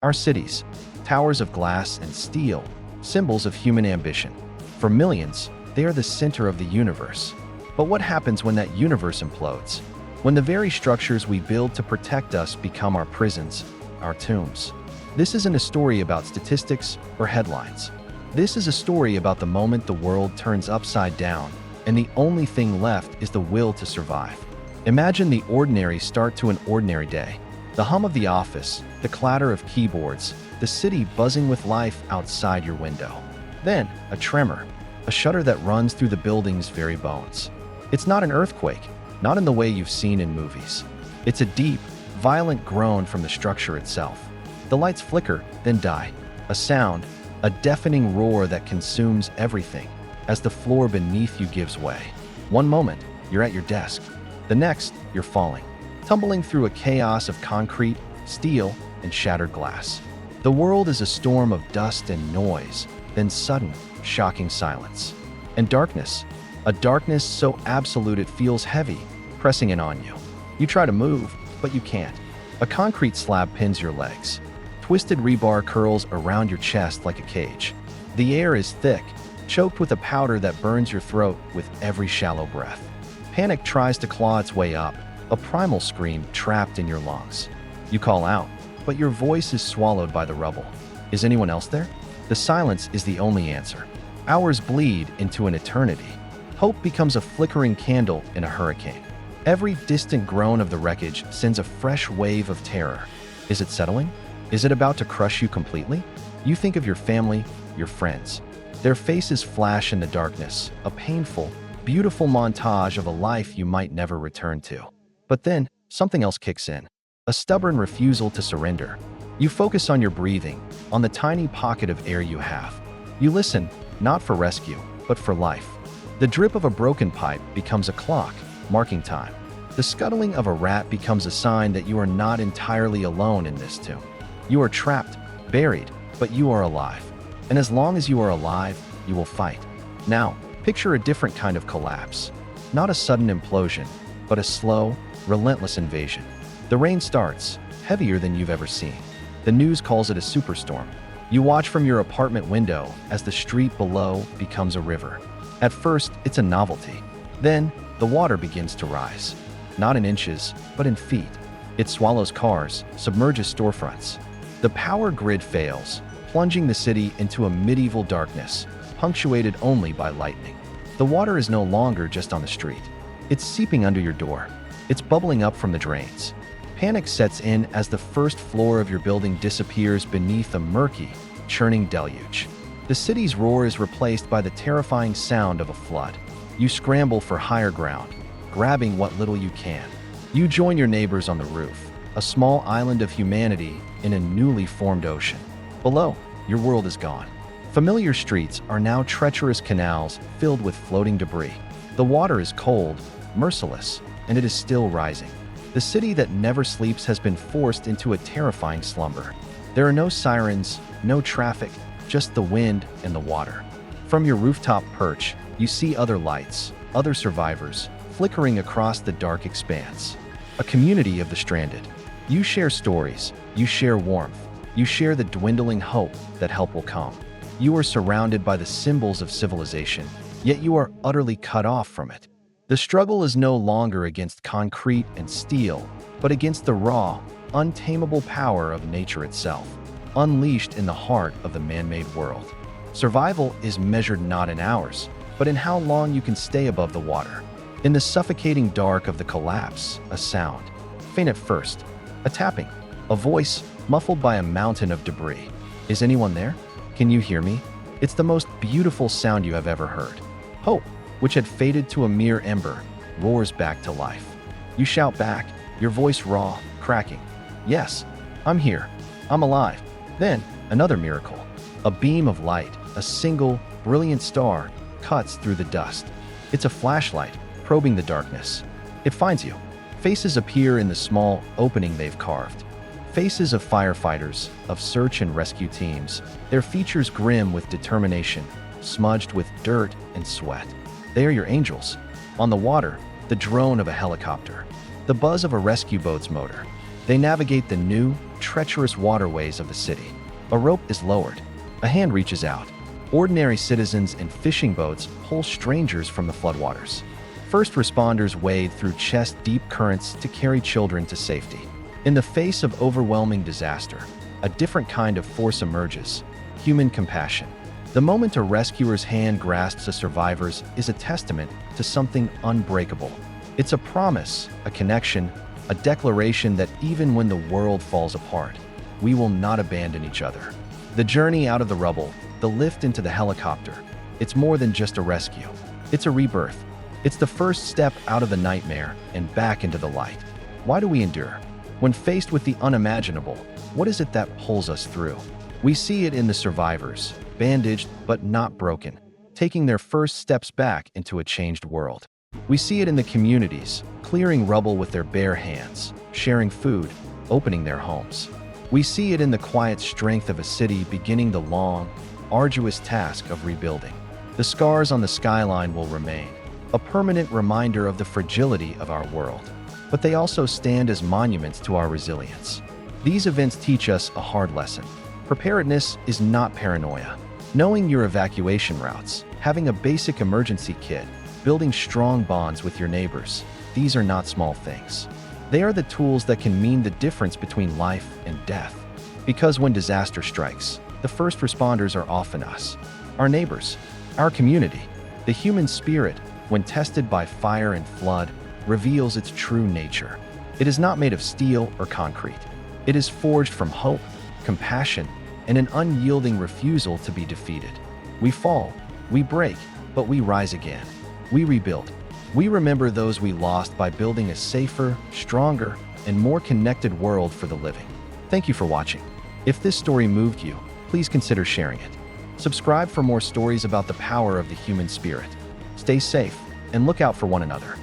Our cities, towers of glass and steel, symbols of human ambition. For millions, they are the center of the universe. But what happens when that universe implodes? When the very structures we build to protect us become our prisons, our tombs? This isn't a story about statistics or headlines. This is a story about the moment the world turns upside down, and the only thing left is the will to survive. Imagine the ordinary start to an ordinary day. The hum of the office, the clatter of keyboards, the city buzzing with life outside your window. Then, a tremor, a shudder that runs through the building's very bones. It's not an earthquake, not in the way you've seen in movies. It's a deep, violent groan from the structure itself. The lights flicker, then die. A sound, a deafening roar that consumes everything as the floor beneath you gives way. One moment, you're at your desk. The next, you're falling, tumbling through a chaos of concrete, steel, and shattered glass. The world is a storm of dust and noise, then sudden, shocking silence. And darkness, a darkness so absolute it feels heavy, pressing in on you. You try to move, but you can't. A concrete slab pins your legs. Twisted rebar curls around your chest like a cage. The air is thick, choked with a powder that burns your throat with every shallow breath. Panic tries to claw its way up, a primal scream trapped in your lungs. You call out, but your voice is swallowed by the rubble. Is anyone else there? The silence is the only answer. Hours bleed into an eternity. Hope becomes a flickering candle in a hurricane. Every distant groan of the wreckage sends a fresh wave of terror. Is it settling? Is it about to crush you completely? You think of your family, your friends. Their faces flash in the darkness, a painful, beautiful montage of a life you might never return to. But then, something else kicks in. A stubborn refusal to surrender. You focus on your breathing, on the tiny pocket of air you have. You listen, not for rescue, but for life. The drip of a broken pipe becomes a clock, marking time. The scuttling of a rat becomes a sign that you are not entirely alone in this tomb. You are trapped, buried, but you are alive. And as long as you are alive, you will fight. Now, picture a different kind of collapse. Not a sudden implosion, but a slow, relentless invasion. The rain starts, heavier than you've ever seen. The news calls it a superstorm. You watch from your apartment window as the street below becomes a river. At first, it's a novelty. Then, the water begins to rise. Not in inches, but in feet. It swallows cars, submerges storefronts. The power grid fails, plunging the city into a medieval darkness, punctuated only by lightning. The water is no longer just on the street. It's seeping under your door. It's bubbling up from the drains. Panic sets in as the first floor of your building disappears beneath a murky, churning deluge. The city's roar is replaced by the terrifying sound of a flood. You scramble for higher ground, grabbing what little you can. You join your neighbors on the roof, a small island of humanity in a newly formed ocean. Below, your world is gone. Familiar streets are now treacherous canals filled with floating debris. The water is cold, merciless, and it is still rising. The city that never sleeps has been forced into a terrifying slumber. There are no sirens, no traffic, just the wind and the water. From your rooftop perch, you see other lights, other survivors, flickering across the dark expanse. A community of the stranded. You share stories, you share warmth, you share the dwindling hope that help will come. You are surrounded by the symbols of civilization, yet you are utterly cut off from it. The struggle is no longer against concrete and steel, but against the raw, untamable power of nature itself, unleashed in the heart of the man-made world. Survival is measured not in hours, but in how long you can stay above the water. In the suffocating dark of the collapse, a sound, faint at first, a tapping, a voice muffled by a mountain of debris. Is anyone there? Can you hear me? It's the most beautiful sound you have ever heard. Hope, which had faded to a mere ember, roars back to life. You shout back, your voice raw, cracking. Yes, I'm here. I'm alive. Then, another miracle. A beam of light, a single, brilliant star, cuts through the dust. It's a flashlight, probing the darkness. It finds you. Faces appear in the small opening they've carved. Faces of firefighters, of search and rescue teams, their features grim with determination, smudged with dirt and sweat. They are your angels. On the water, the drone of a helicopter, the buzz of a rescue boat's motor. They navigate the new, treacherous waterways of the city. A rope is lowered. A hand reaches out. Ordinary citizens in fishing boats pull strangers from the floodwaters. First responders wade through chest-deep currents to carry children to safety. In the face of overwhelming disaster, a different kind of force emerges: human compassion. The moment a rescuer's hand grasps a survivor's is a testament to something unbreakable. It's a promise, a connection, a declaration that even when the world falls apart, we will not abandon each other. The journey out of the rubble, the lift into the helicopter, it's more than just a rescue. It's a rebirth. It's the first step out of the nightmare and back into the light. Why do we endure? When faced with the unimaginable, what is it that pulls us through? We see it in the survivors, bandaged but not broken, taking their first steps back into a changed world. We see it in the communities, clearing rubble with their bare hands, sharing food, opening their homes. We see it in the quiet strength of a city beginning the long, arduous task of rebuilding. The scars on the skyline will remain, a permanent reminder of the fragility of our world. But they also stand as monuments to our resilience. These events teach us a hard lesson. Preparedness is not paranoia. Knowing your evacuation routes, having a basic emergency kit, building strong bonds with your neighbors, these are not small things. They are the tools that can mean the difference between life and death. Because when disaster strikes, the first responders are often us, our neighbors, our community. The human spirit, when tested by fire and flood, reveals its true nature. It is not made of steel or concrete. It is forged from hope, compassion, and an unyielding refusal to be defeated. We fall, we break, but we rise again. We rebuild. We remember those we lost by building a safer, stronger, and more connected world for the living. Thank you for watching. If this story moved you, please consider sharing it. Subscribe for more stories about the power of the human spirit. Stay safe and look out for one another.